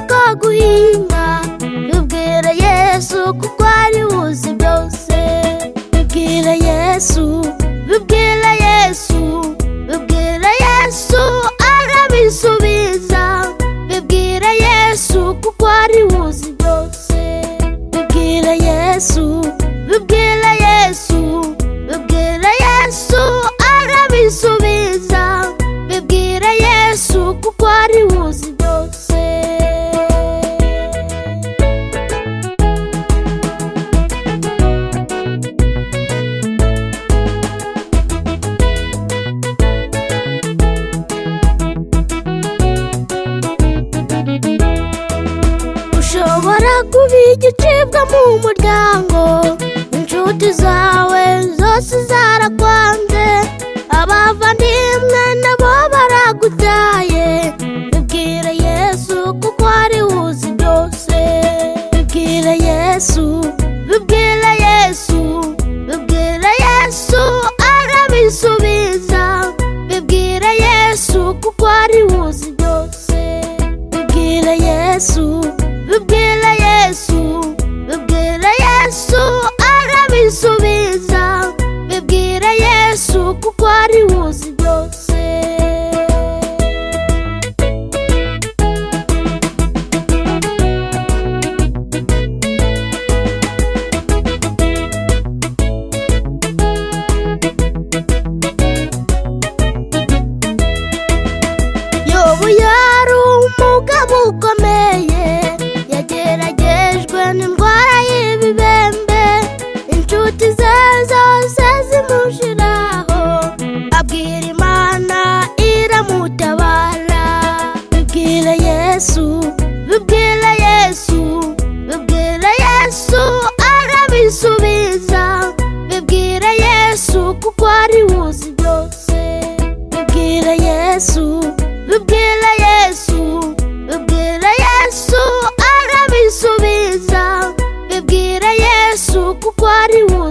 ko guhinga bibwire Yesu kuko ari uzi byose. Bibwire Yesu, bibwire Yesu, bibwire Yesu arabisubiza. Bibwire Yesu kuko ari uzi byose. Bibwire Yesu, bibwire Yesu, bibwire Yesu arabisubiza. Bibwire Yesu kuko ari uzi byose. Ushobora kuba igicibwa mu muryango, inshuti zawe zose zarakwanze, abavandimwe nabo baragutaye. Bibwire Yesu kuko ari uzi byose. Bibwire Yesu, bibwire Yesu, bibwire Yesu arabisubiza. Bibwire Yesu kuko ari uzi byose. Bibwire Yesu, bibwire Yesu, bibwire Yesu arabisubiza. Bibwire Yesu kuko ari uzi byose. Yobu yari umugabo ukomeye, yageragejwe n'indwara y'ibibembe, inshuti ze zose zimushiraho, abwira Imana iramutabara. Bibwire Yesu, bibwire Yesu, bibwire Yesu arabisubiza. Bibwire Yesu kuko ari uzi byose. Bibwire Yesu, bibwire Yesu, bibwire Yesu arabisubiza. Bibwire Yesu kuko ari uzi